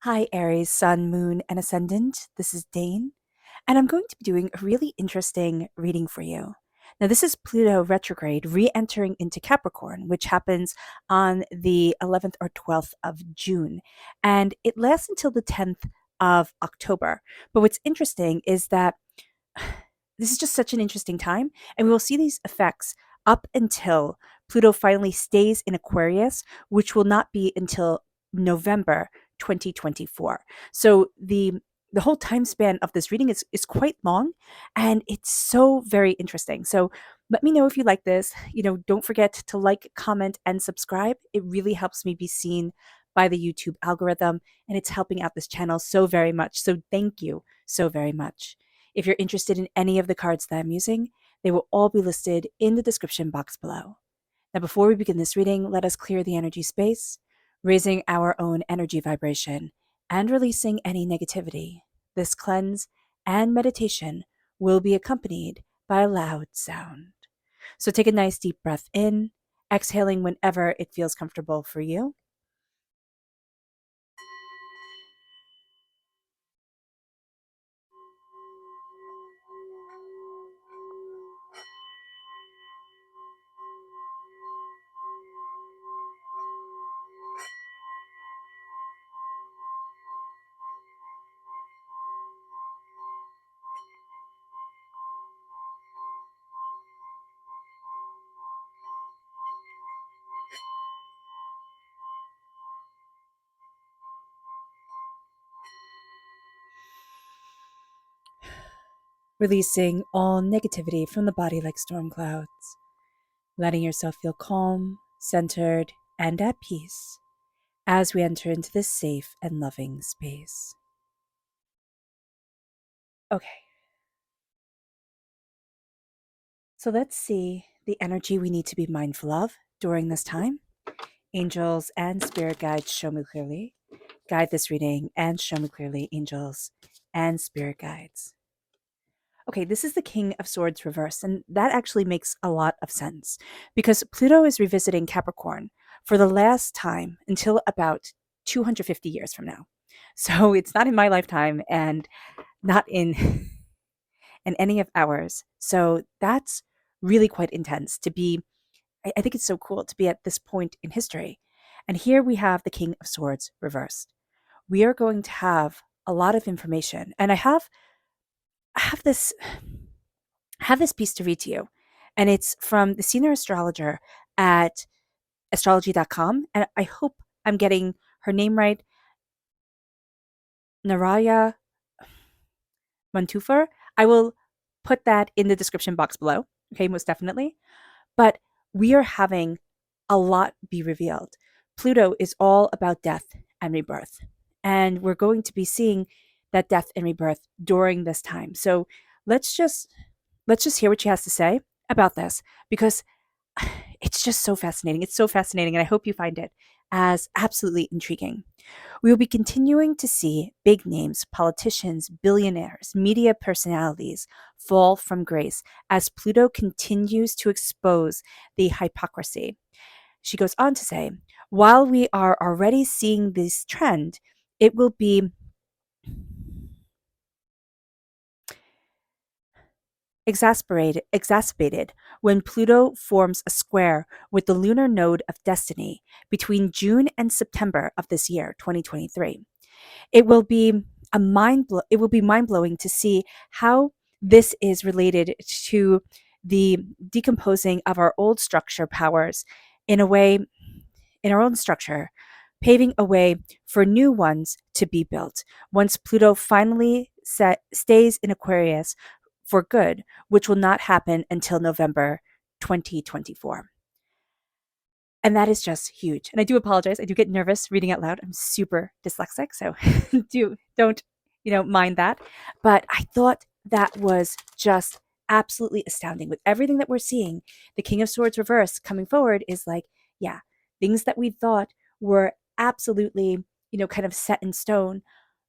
Hi, Aries, Sun, Moon, and Ascendant. This is Dane, and I'm going to be doing a really interesting reading for you. Now, this is Pluto retrograde re entering into Capricorn, which happens on the 11th or 12th of June, and it lasts until the 10th of October. But what's interesting is that this is just such an interesting time, and we will see these effects up until Pluto finally stays in Aquarius, which will not be until November 2024. So the whole time span of this reading is quite long, and it's so very interesting. So let me know if you like this. Don't forget to like, comment, and subscribe. It really helps me be seen by the YouTube algorithm, and it's helping out this channel so very much. So thank you so very much. If you're interested in any of the cards that I'm using, they will all be listed in the description box below. Now, before we begin this reading, let us clear the energy space, raising our own energy vibration and releasing any negativity. This cleanse and meditation will be accompanied by a loud sound. So take a nice deep breath in, exhaling whenever it feels comfortable for you. Releasing all negativity from the body like storm clouds, letting yourself feel calm, centered, and at peace as we enter into this safe and loving space. Okay, so let's see the energy we need to be mindful of during this time. Angels and spirit guides, show me clearly. Guide this reading and show me clearly, angels and spirit guides. Okay, this is the King of Swords reversed, and that actually makes a lot of sense because Pluto is revisiting Capricorn for the last time until about 250 years from now. So it's not in my lifetime and not in in any of ours. So that's really quite intense to be. I think it's so cool to be at this point in history. And here we have the King of Swords reversed. We are going to have a lot of information, and I have this piece to read to you, and it's from the senior astrologer at astrology.com, and I hope I'm getting her name right. Naraya Mantufar. I will put that in the description box below. Okay, most definitely. But we are having a lot be revealed. Pluto is all about death and rebirth. And we're going to be seeing that death and rebirth during this time. So let's just let's just hear what she has to say about this because it's just so fascinating. It's so fascinating, and I hope you find it as absolutely intriguing. We will be continuing to see big names, politicians, billionaires, media personalities fall from grace as Pluto continues to expose the hypocrisy. She goes on to say, while we are already seeing this trend, it will be exacerbated when Pluto forms a square with the lunar node of destiny between June and September of this year, 2023. It will be it will be mind-blowing to see how this is related to the decomposing of our old structure powers in a way in our own structure, paving a way for new ones to be built once Pluto finally stays in Aquarius for good, which will not happen until November 2024. And that is just huge. And I do apologize. I do get nervous reading out loud. I'm super dyslexic, so don't mind that. But I thought that was just absolutely astounding with everything that we're seeing. The King of Swords reverse coming forward is like, yeah, things that we thought were absolutely, kind of set in stone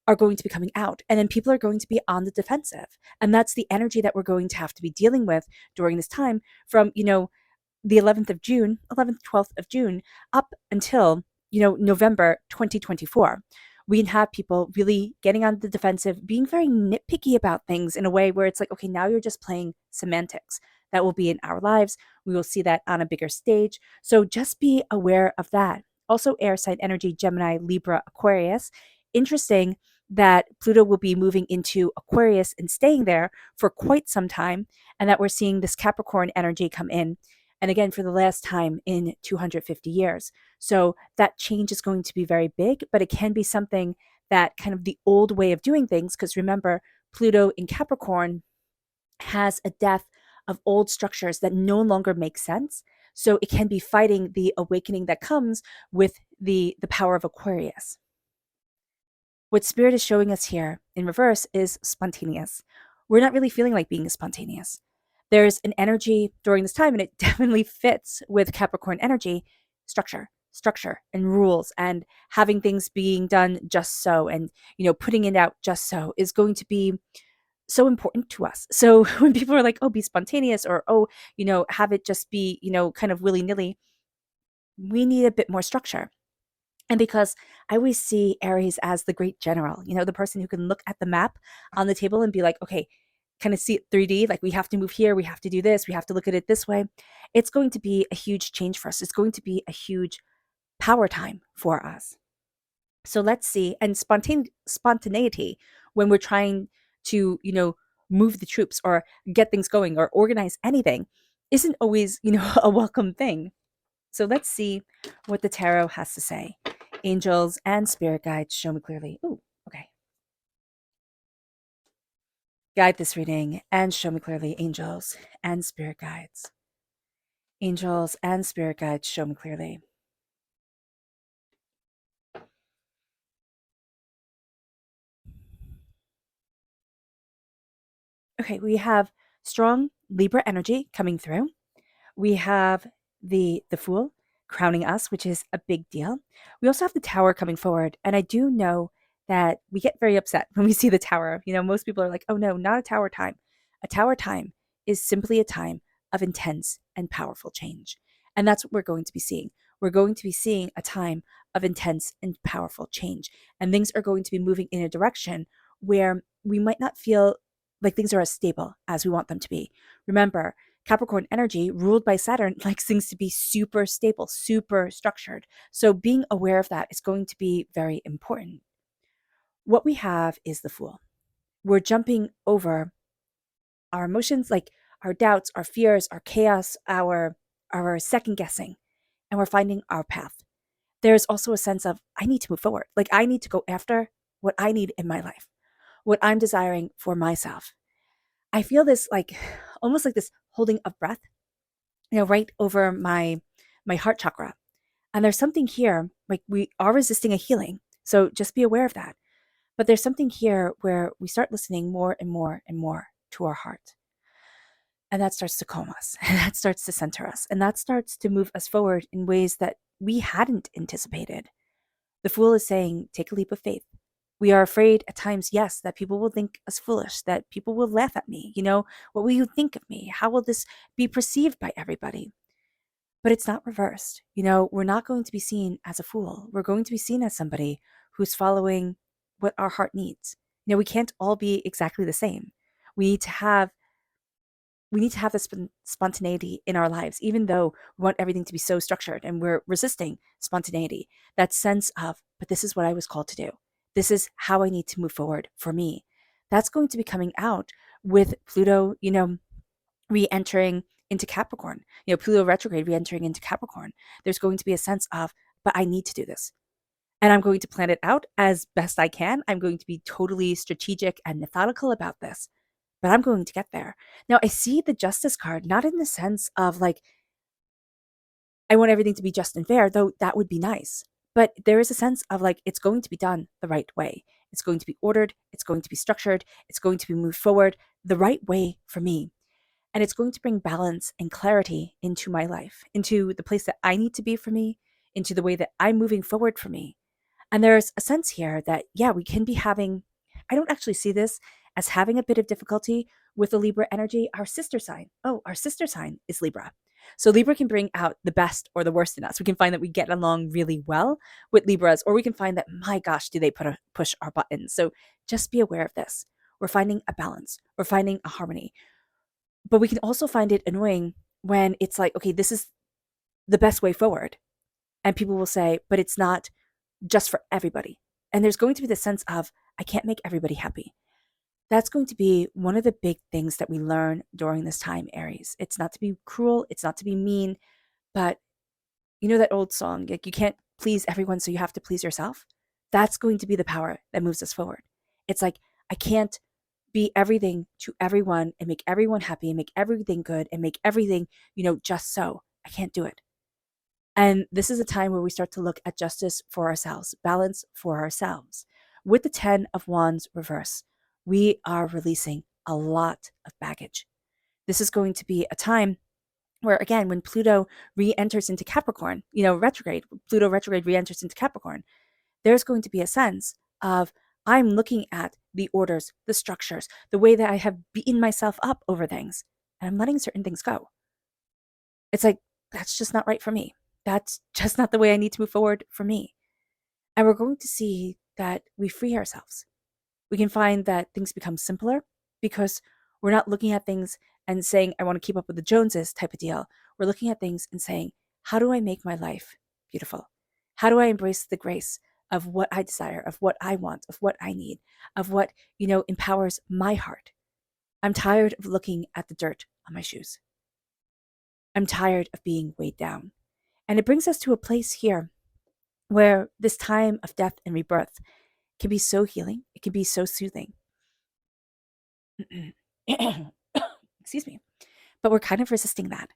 are going to be coming out. And then people are going to be on the defensive. And that's the energy that we're going to have to be dealing with during this time from, the 11th of June, 11th, 12th of June, up until, November 2024. We can have people really getting on the defensive, being very nitpicky about things in a way where it's like, okay, now you're just playing semantics. That will be in our lives. We will see that on a bigger stage. So just be aware of that. Also, air sign energy, Gemini, Libra, Aquarius. Interesting that Pluto will be moving into Aquarius and staying there for quite some time, and that we're seeing this Capricorn energy come in. And again, for the last time in 250 years. So that change is going to be very big, but it can be something that kind of the old way of doing things, because remember, Pluto in Capricorn has a death of old structures that no longer make sense. So it can be fighting the awakening that comes with the power of Aquarius. What Spirit is showing us here in reverse is spontaneous. We're not really feeling like being spontaneous. There's an energy during this time, and it definitely fits with Capricorn energy, structure and rules, and having things being done just so, and putting it out just so is going to be so important to us. So when people are like, oh, be spontaneous, or oh, have it just be, kind of willy-nilly, we need a bit more structure. And because I always see Aries as the great general, the person who can look at the map on the table and be like, okay, kind of see it 3D, like we have to move here, we have to do this, we have to look at it this way. It's going to be a huge change for us. It's going to be a huge power time for us. So let's see. And spontaneity, when we're trying to, move the troops or get things going or organize anything, isn't always, a welcome thing. So let's see what the tarot has to say. Angels and spirit guides, show me clearly. Ooh, okay. Guide this reading and show me clearly, angels and spirit guides. Angels and spirit guides, show me clearly. Okay, we have strong Libra energy coming through. We have the Fool crowning us, which is a big deal. We also have the Tower coming forward, and I do know that we get very upset when we see the Tower. Most people are like, "Oh no, not a Tower time." A Tower time is simply a time of intense and powerful change. And that's what we're going to be seeing. We're going to be seeing a time of intense and powerful change. And things are going to be moving in a direction where we might not feel like things are as stable as we want them to be. Remember, Capricorn energy, ruled by Saturn, likes things to be super stable, super structured. So being aware of that is going to be very important. What we have is the Fool. We're jumping over our emotions, like our doubts, our fears, our chaos, our second guessing, and we're finding our path. There's also a sense of, I need to move forward. Like I need to go after what I need in my life, what I'm desiring for myself. I feel this like almost like this holding of breath, right over my heart chakra. And there's something here, like we are resisting a healing. So just be aware of that. But there's something here where we start listening more and more and more to our heart. And that starts to calm us, and that starts to center us, and that starts to move us forward in ways that we hadn't anticipated. The Fool is saying, take a leap of faith. We are afraid at times, yes, that people will think us foolish, that people will laugh at me. What will you think of me? How will this be perceived by everybody? But it's not reversed. We're not going to be seen as a fool. We're going to be seen as somebody who's following what our heart needs. We can't all be exactly the same. We need to have this spontaneity in our lives, even though we want everything to be so structured and we're resisting spontaneity. That sense of, but this is what I was called to do. This is how I need to move forward for me. That's going to be coming out with Pluto, re-entering into Capricorn, Pluto retrograde re-entering into Capricorn. There's going to be a sense of, but I need to do this. And I'm going to plan it out as best I can. I'm going to be totally strategic and methodical about this, but I'm going to get there. Now, I see the Justice card, not in the sense of like, I want everything to be just and fair, though that would be nice. But there is a sense of like, it's going to be done the right way. It's going to be ordered. It's going to be structured. It's going to be moved forward the right way for me. And it's going to bring balance and clarity into my life, into the place that I need to be for me, into the way that I'm moving forward for me. And there's a sense here that, yeah, we can be having, I don't actually see this as having a bit of difficulty with the Libra energy. Our sister sign is Libra. So Libra can bring out the best or the worst in us. We can find that we get along really well with Libras, or we can find that, my gosh, do they push our buttons. So just be aware of this. We're finding a balance. We're finding a harmony. But we can also find it annoying when it's like, okay, this is the best way forward. And people will say, but it's not just for everybody. And there's going to be the sense of, I can't make everybody happy. That's going to be one of the big things that we learn during this time, Aries. It's not to be cruel, it's not to be mean, but you know that old song, like you can't please everyone, so you have to please yourself? That's going to be the power that moves us forward. It's like, I can't be everything to everyone and make everyone happy and make everything good and make everything, just so. I can't do it. And this is a time where we start to look at justice for ourselves, balance for ourselves. With the 10 of Wands reverse, we are releasing a lot of baggage. This is going to be a time where, again, when Pluto re-enters into Capricorn, retrograde, Pluto retrograde re-enters into Capricorn, there's going to be a sense of, I'm looking at the orders, the structures, the way that I have beaten myself up over things, and I'm letting certain things go. It's like, that's just not right for me. That's just not the way I need to move forward for me. And we're going to see that we free ourselves. We can find that things become simpler because we're not looking at things and saying, I want to keep up with the Joneses type of deal. We're looking at things and saying, how do I make my life beautiful? How do I embrace the grace of what I desire, of what I want, of what I need, of what, empowers my heart? I'm tired of looking at the dirt on my shoes. I'm tired of being weighed down. And it brings us to a place here where this time of death and rebirth can be so healing. It can be so soothing. Excuse me. But we're kind of resisting that.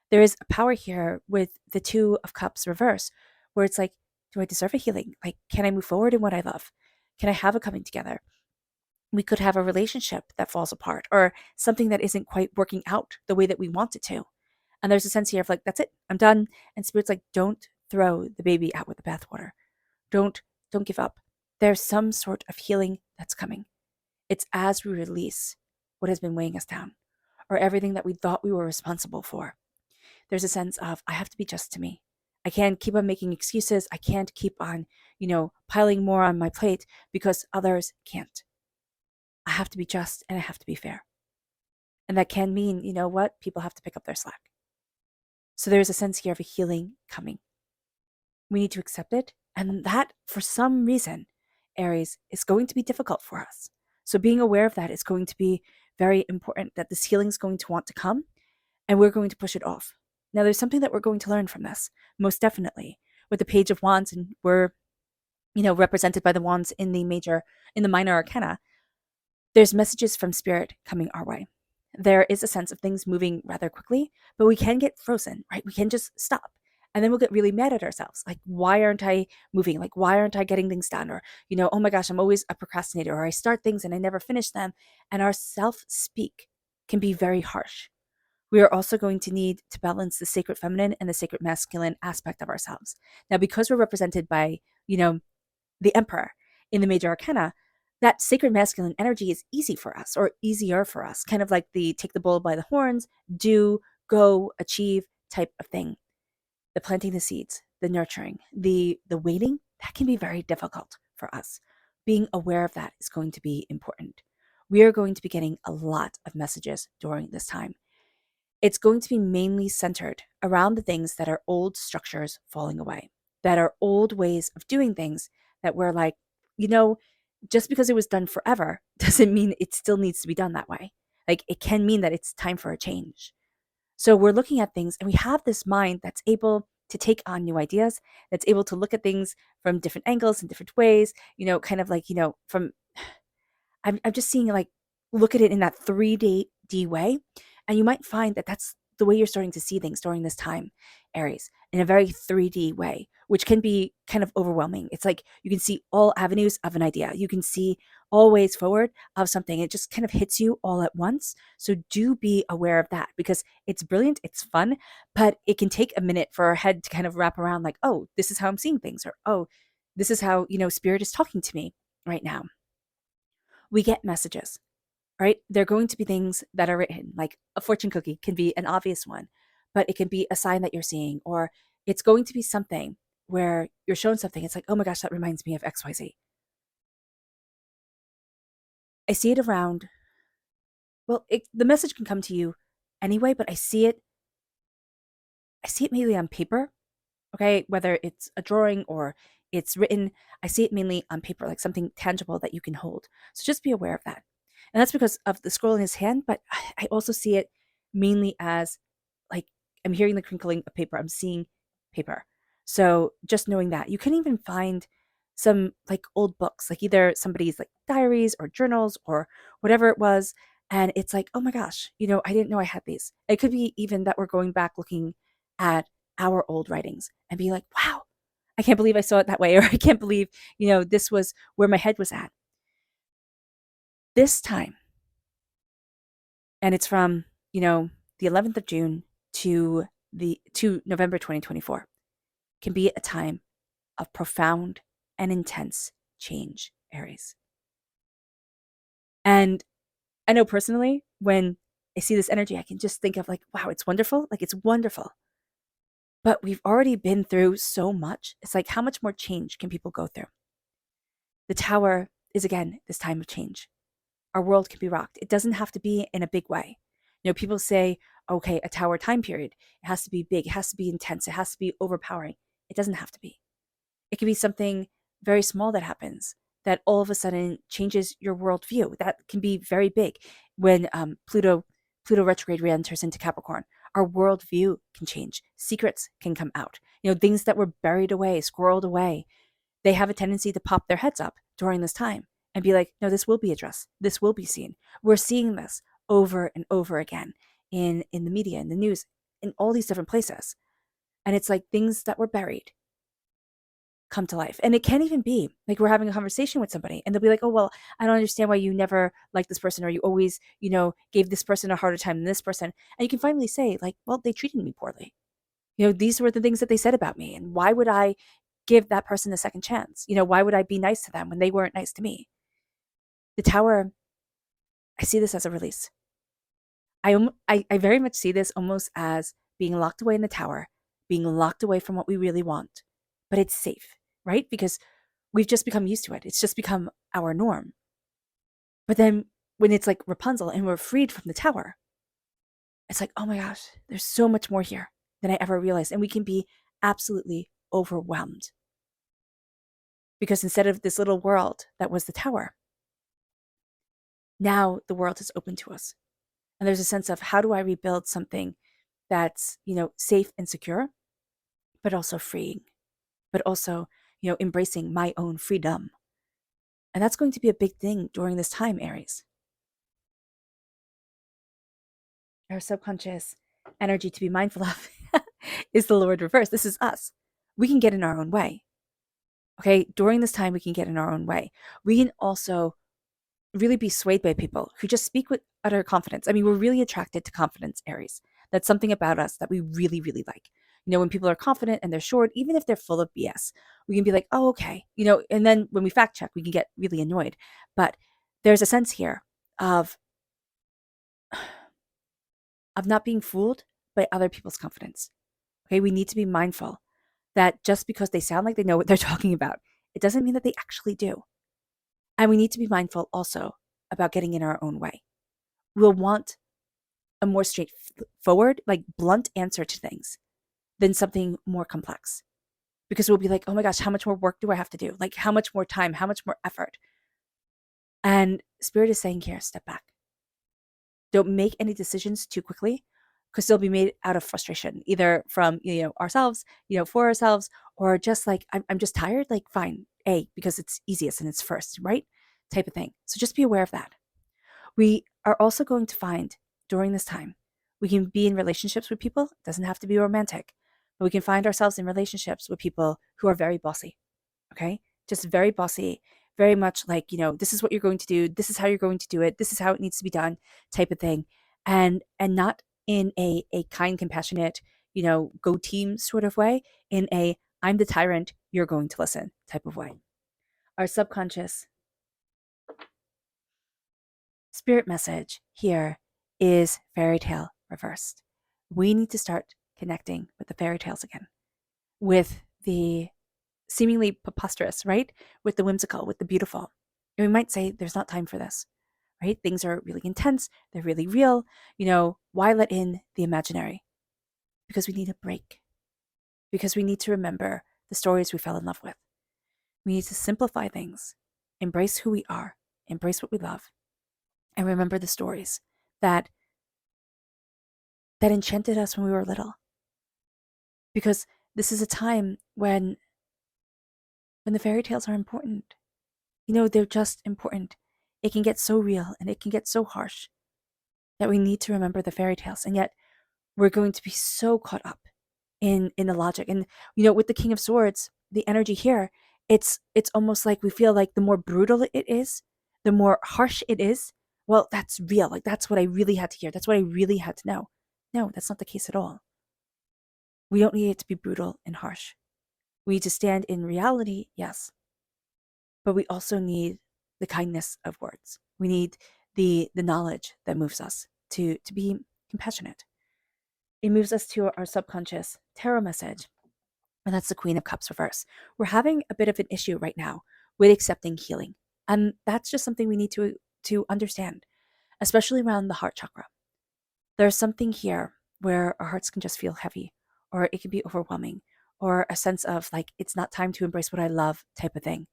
There is a power here with the 2 of Cups reverse, where it's like, do I deserve a healing? Like, can I move forward in what I love? Can I have a coming together? We could have a relationship that falls apart or something that isn't quite working out the way that we want it to. And there's a sense here of like, that's it, I'm done. And Spirit's like, don't throw the baby out with the bathwater. Don't give up. There's some sort of healing that's coming. It's as we release what has been weighing us down or everything that we thought we were responsible for. There's a sense of, I have to be just to me. I can't keep on making excuses. I can't keep on, piling more on my plate because others can't. I have to be just and I have to be fair. And that can mean, what? People have to pick up their slack. So there's a sense here of a healing coming. We need to accept it. And that, for some reason, Aries, is going to be difficult for us. So being aware of that is going to be very important, that this healing is going to want to come and we're going to push it off. Now, there's something that we're going to learn from this, most definitely, with the Page of Wands, and we're, represented by the wands in the minor arcana. There's messages from Spirit coming our way. There is a sense of things moving rather quickly, but we can get frozen, right? We can just stop. And then we'll get really mad at ourselves. Like, why aren't I moving? Like, why aren't I getting things done? Or, oh my gosh, I'm always a procrastinator, or I start things and I never finish them. And our self-speak can be very harsh. We are also going to need to balance the sacred feminine and the sacred masculine aspect of ourselves. Now, because we're represented by, the Emperor in the major arcana, that sacred masculine energy is easy for us, or easier for us, kind of like the take the bull by the horns, do, go, achieve type of thing. The planting the seeds, the nurturing, the waiting, that can be very difficult for us. Being aware of that is going to be important. We are going to be getting a lot of messages during this time. It's going to be mainly centered around the things that are old structures falling away, that are old ways of doing things that we're like, just because it was done forever doesn't mean it still needs to be done that way. Like, it can mean that it's time for a change. So we're looking at things and we have this mind that's able to take on new ideas, that's able to look at things from different angles and different ways, kind of like, from, I'm just seeing like, look at it in that 3D way. And you might find that that's the way you're starting to see things during this time, Aries, in a very 3D way, which can be kind of overwhelming. It's like you can see all avenues of an idea. You can see all ways forward of something. It just kind of hits you all at once. So do be aware of that because it's brilliant, it's fun, but it can take a minute for our head to kind of wrap around like, oh, this is how I'm seeing things, or oh, this is how, Spirit is talking to me right now. We get messages, right? They're going to be things that are written, like a fortune cookie can be an obvious one, but it can be a sign that you're seeing, or it's going to be something where you're shown something. It's like, oh my gosh, that reminds me of XYZ. I see it around, well, the message can come to you anyway, but I see it mainly on paper. Okay, whether it's a drawing or it's written, I see it mainly on paper, like something tangible that you can hold. So just be aware of that. And that's because of the scroll in his hand, but I also see it mainly as like I'm hearing the crinkling of paper, I'm seeing paper. So just knowing that, you can even find some like old books, like either somebody's like diaries or journals or whatever it was. And it's like, oh my gosh, I didn't know I had these. It could be even that we're going back looking at our old writings and be like, wow, I can't believe I saw it that way. Or I can't believe, this was where my head was at. This time, and it's from, the 11th of June to November 2024, can be a time of profound and intense change, Aries. And I know personally, when I see this energy, I can just think of like, wow, it's wonderful. Like, it's wonderful. But we've already been through so much. It's like, how much more change can people go through? The tower is, again, this time of change. Our world can be rocked. It doesn't have to be in a big way. People say, okay, a tower time period, it has to be big, it has to be intense, it has to be overpowering. It doesn't have to be. It can be something very small that happens that all of a sudden changes your worldview. That can be very big. When Pluto retrograde re-enters into Capricorn, our worldview can change. Secrets can come out. Things that were buried away, squirreled away, they have a tendency to pop their heads up during this time and be like, no, this will be addressed. This will be seen. We're seeing this over and over again in the media, in the news, in all these different places. And it's like things that were buried come to life. And it can't even be like we're having a conversation with somebody and they'll be like, oh, well, I don't understand why you never liked this person, or you always, gave this person a harder time than this person. And you can finally say, like, well, they treated me poorly. These were the things that they said about me. And why would I give that person a second chance? Why would I be nice to them when they weren't nice to me? The tower, I see this as a release. I very much see this almost as being locked away in the tower, being locked away from what we really want, but it's safe, right? Because we've just become used to it. It's just become our norm. But then when it's like Rapunzel and we're freed from the tower, it's like, oh my gosh, there's so much more here than I ever realized. And we can be absolutely overwhelmed. Because instead of this little world that was the tower, now the world is open to us. And there's a sense of, how do I rebuild something that's, safe and secure, but also freeing, but also, embracing my own freedom. And that's going to be a big thing during this time, Aries. Our subconscious energy to be mindful of is the Lord reverse. This is us. We can get in our own way. Okay, during this time, we can get in our own way. We can also really be swayed by people who just speak with utter confidence. I mean, we're really attracted to confidence, Aries. That's something about us that we really, really like. When people are confident and they're short, even if they're full of BS, we can be like, oh, okay. And then when we fact check, we can get really annoyed. But there's a sense here of not being fooled by other people's confidence. Okay, we need to be mindful that just because they sound like they know what they're talking about, it doesn't mean that they actually do. And we need to be mindful also about getting in our own way. We'll want a more straightforward, like blunt answer to things than something more complex. Because we'll be like, oh my gosh, how much more work do I have to do? Like, how much more time, how much more effort? And Spirit is saying here, step back. Don't make any decisions too quickly, because they'll be made out of frustration, either from, ourselves, for ourselves, or just like, I'm just tired. Like, fine, because it's easiest and it's first, right? Type of thing. So just be aware of that. We are also going to find during this time, we can be in relationships with people. It doesn't have to be romantic, but we can find ourselves in relationships with people who are very bossy. Okay. Just very bossy, very much like, this is what you're going to do. This is how you're going to do it. This is how it needs to be done, type of thing. And not in a kind, compassionate, go team sort of way, in a, I'm the tyrant, you're going to listen type of way. Our subconscious spirit message here is fairy tale reversed. We need to start connecting with the fairy tales again, with the seemingly preposterous, right? With the whimsical, with the beautiful. And we might say there's not time for this, right? Things are really intense, they're really real. Why let in the imaginary? Because we need a break, because we need to remember the stories we fell in love with. We need to simplify things, embrace who we are, embrace what we love, and remember the stories that enchanted us when we were little. Because this is a time when the fairy tales are important. They're just important. It can get so real and it can get so harsh that we need to remember the fairy tales. And yet we're going to be so caught up in the logic. And with the King of Swords, the energy here, it's almost like we feel like the more brutal it is, the more harsh it is. Well, that's real. Like that's what I really had to hear. That's what I really had to know. No, that's not the case at all. We don't need it to be brutal and harsh. We need to stand in reality, yes, but we also need the kindness of words. We need the knowledge that moves us to be compassionate. It moves us to our subconscious tarot message, and that's the Queen of Cups reverse. We're having a bit of an issue right now with accepting healing, and that's just something we need to understand, especially around the heart chakra. There's something here where our hearts can just feel heavy, or it can be overwhelming, or a sense of like it's not time to embrace what I love type of thing.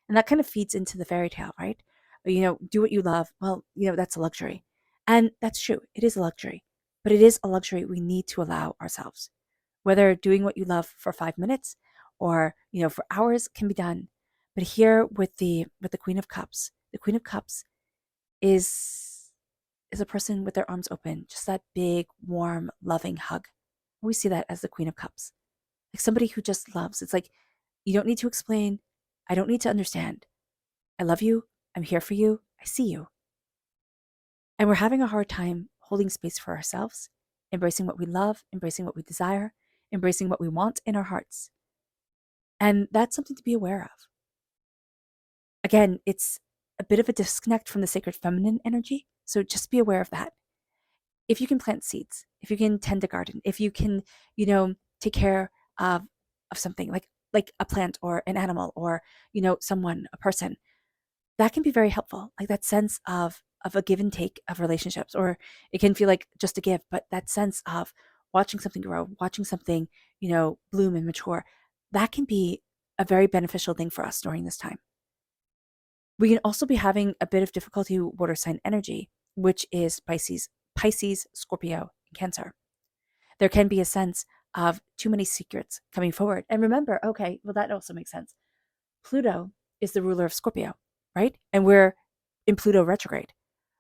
And that kind of feeds into the fairy tale, right? Do what you love. Well, that's a luxury. And that's true. It is a luxury. But it is a luxury we need to allow ourselves. Whether doing what you love for 5 minutes or, for hours can be done. But here with the Queen of Cups is a person with their arms open, just that big, warm, loving hug. We see that as the Queen of Cups. Like somebody who just loves. It's like, you don't need to explain. I don't need to understand. I love you. I'm here for you. I see you. And we're having a hard time holding space for ourselves, embracing what we love, embracing what we desire, embracing what we want in our hearts. And that's something to be aware of. Again, it's a bit of a disconnect from the sacred feminine energy. So just be aware of that. If you can plant seeds, if you can tend a garden, if you can, take care of something like a plant or an animal or, someone, a person, that can be very helpful. Like that sense of a give and take of relationships, or it can feel like just a give, but that sense of watching something grow, watching something, bloom and mature, that can be a very beneficial thing for us during this time. We can also be having a bit of difficulty with water sign energy, which is Pisces, Scorpio, and Cancer. There can be a sense of too many secrets coming forward. And remember, okay, well, that also makes sense. Pluto is the ruler of Scorpio, right? And we're in Pluto retrograde.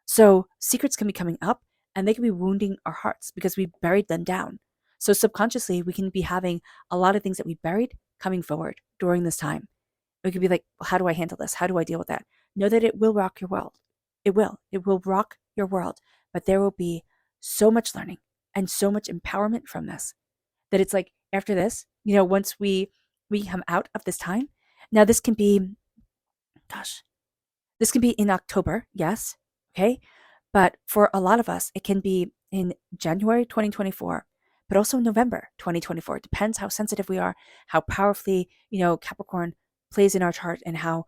So secrets can be coming up and they can be wounding our hearts because we buried them down. So subconsciously, we can be having a lot of things that we buried coming forward during this time. We could be like, well, how do I handle this? How do I deal with that? Know that it will rock your world. It will. It will rock your world. But there will be so much learning and so much empowerment from this that it's like after this, once we come out of this time, now this can be, gosh, this can be in October, yes, okay? But for a lot of us, it can be in January 2024, but also November 2024. It depends how sensitive we are, how powerfully, Capricorn plays in our chart and how,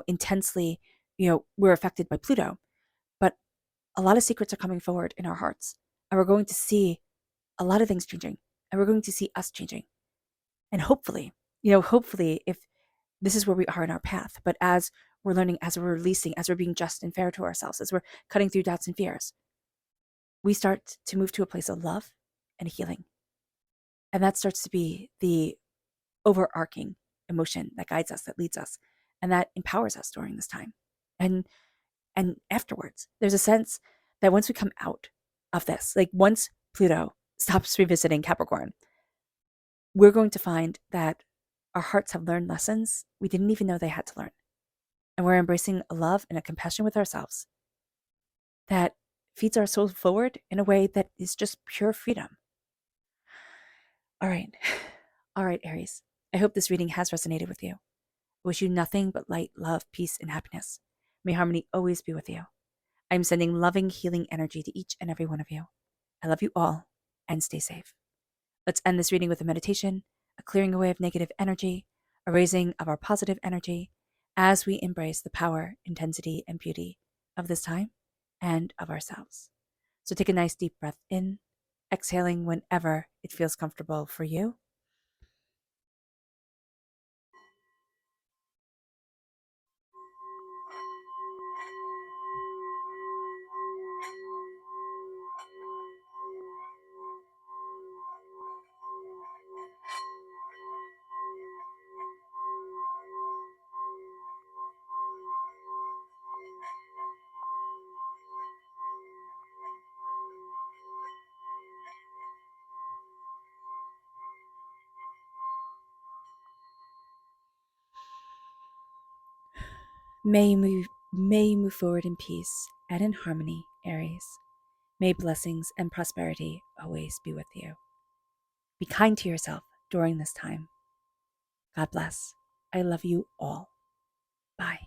intensely, we're affected by Pluto. But a lot of secrets are coming forward in our hearts, and we're going to see a lot of things changing, and we're going to see us changing. And hopefully, if this is where we are in our path, but as we're learning, as we're releasing, as we're being just and fair to ourselves, as we're cutting through doubts and fears, we start to move to a place of love and healing. And that starts to be the overarching emotion that guides us, that leads us, and that empowers us during this time. And afterwards, there's a sense that once we come out of this, like once Pluto stops revisiting Capricorn, we're going to find that our hearts have learned lessons we didn't even know they had to learn. And we're embracing a love and a compassion with ourselves that feeds our soul forward in a way that is just pure freedom. All right. All right, Aries. I hope this reading has resonated with you. I wish you nothing but light, love, peace, and happiness. May harmony always be with you. I'm sending loving, healing energy to each and every one of you. I love you all, and stay safe. Let's end this reading with a meditation, a clearing away of negative energy, a raising of our positive energy as we embrace the power, intensity, and beauty of this time and of ourselves. So take a nice deep breath in, exhaling whenever it feels comfortable for you. May you move forward in peace and in harmony, Aries. May blessings and prosperity always be with you. Be kind to yourself during this time. God bless. I love you all. Bye.